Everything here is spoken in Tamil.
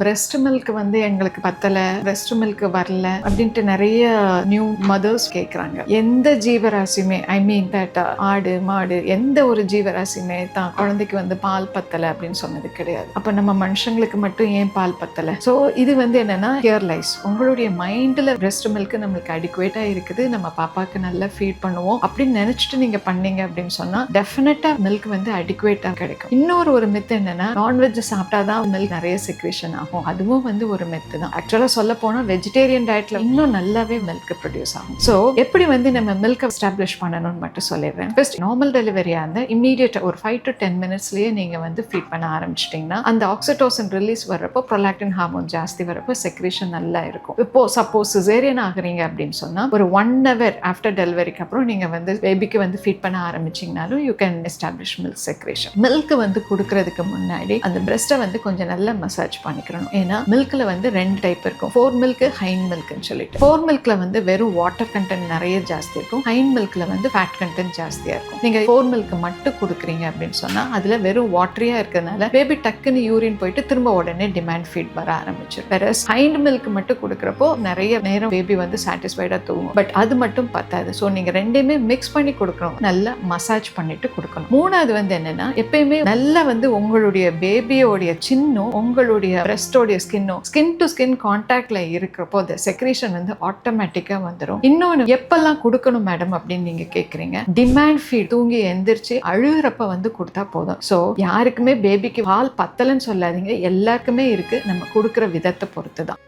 பிரெஸ்ட் மில்க் வந்து எங்களுக்கு பத்தலை, பிரெஸ்ட் மில்க் வரல அப்படின்ட்டு நிறைய நியூ மதர்ஸ் கேட்குறாங்க. எந்த ஜீவராசியுமே தட் ஆடு மாடு எந்த ஒரு ஜீவராசியுமே தான் குழந்தைக்கு வந்து பால் பத்தலை அப்படின்னு சொன்னது கிடையாது. அப்போ நம்ம மனுஷங்களுக்கு மட்டும் ஏன் பால் பத்தலை? ஸோ இது வந்து என்னன்னா கேர்லைஸ், உங்களுடைய மைண்டில் பிரெஸ்ட் மில்க் நம்மளுக்கு அடிக்குவேட்டாக இருக்குது, நம்ம பாப்பாவுக்கு நல்லா ஃபீட் பண்ணுவோம் அப்படின்னு நினச்சிட்டு நீங்கள் பண்ணீங்க அப்படின்னு சொன்னால் டெஃபினட்டாக மில்க் வந்து அடிக்குவேட்டாக கிடைக்கும். இன்னொரு ஒரு மித்து என்னன்னா, நான்வெஜ் சாப்பிட்டாதான் மில்க் நிறைய செக்ரேஷன் ஆகும். அதுவும் வந்து ஒரு மெத்து தான். ஆக்சுவலாக சொல்ல போனால் வெஜிடேரியன் டயட்ல இன்னும் நல்லாவே மில்க் ப்ரொடியூஸ் ஆகும். ஸோ எப்படி வந்து நம்ம மில்க் எஸ்டாப்ளிஷ் பண்ணணும்னு மட்டும் சொல்லிடுறேன். ஃபர்ஸ்ட் நார்மல் டெலிவரியா இருந்தால் இமீடியட் ஒரு 5 to 10 minutesலயே நீங்க வந்து ஃபீட் பண்ண ஆரம்பிச்சிட்டிங்கன்னா அந்த ஆக்சிடோசின் ரிலீஸ் வர்றப்போ ப்ரொலாக்டின் ஹார்மோன் ஜாஸ்தி வரப்போ செக்ரேஷன் நல்லா இருக்கும். இப்போ சப்போஸ் சிசேரியன் ஆகுறீங்க அப்படின்னு சொன்னா ஒரு 1 hour ஆஃப்டர் டெலிவரிக்கு அப்புறம் நீங்க வந்து பேபிக்கு வந்து ஃபீட் பண்ண ஆரம்பிச்சிங்கனாலும் you can establish milk secretion. Milk வந்து கொடுக்கறதுக்கு முன்னாடி அந்த பிரெஸ்ட்டை வந்து கொஞ்சம் நல்லா மசாஜ் பண்ணிக்கணும். ஏன்னா மில்க்ல வந்து 2 டைப் இருக்கும். ஃபோர் மில்க், ஹைன் மில்க்னு சொல்லிட்டு. ஃபோர் மில்க்ல வந்து வெறும் வாட்டர் கண்டென்ட் நிறைய ஜாஸ்தி இருக்கும். ஹைன் மில்க்ல வந்து ஃபேட் கண்டென்ட் ஜாஸ்தியா இருக்கும். நீங்க ஃபோர் மில்க் மட்டும் கொடுக்குறீங்க அப்படின்னு சொன்னா அதுல வெறும் வாட்டரியா இருக்கிறதுனால பேபி டக்குன்னு யூரின் போயிட்டு திரும்ப உடனே டிமாண்ட் ஃபீட் வர ஆரம்பிச்சிடும். வேற ஹைன் மில்க் மட்டும் கொடுக்குறப்போ நிறைய நேரம் பேபி வந்து சாட்டிஸ்ஃபைடா தூங்கும். பட் அது மட்டும் பத்தாது. ஸோ நீங்க ரெண்டையுமே மிக்ஸ் பண்ணி கொடுக்கணும். நல்லா மசாஜ் பண்ணிட்டு கொடுக்கணும். மூணாவது வந்து என்னன்னா, எப்பயுமே நல்லா வந்து உங்களுடைய பேபியோடைய சின்னும் உங்களுடைய பிரஸ்டோடைய ஸ்கின் டு ஸ்கின் கான்டாக்ட்ல இருக்கிறப்போ அந்த செக்ரேஷன் வந்து ஆட்டோமேட்டிக்கா வந்துடும். இன்னொன்று, எப்பெல்லாம் கொடுக்கணும் மேடம் அப்படின்னு நீங்க கேட்குறீங்க. டிமாண்ட் ஃபீட் தூங்கி எந்திரிச்சு அழுகிறப்ப வந்து கொடுத்தா போதும். ஸோ யாருக்குமே பேபிக்கு பால் பத்தலைன்னு சொல்லாதீங்க. எல்லாருக்குமே இருக்கு. நம்ம கொடுக்குற விதத்தை பொறுத்து தான்.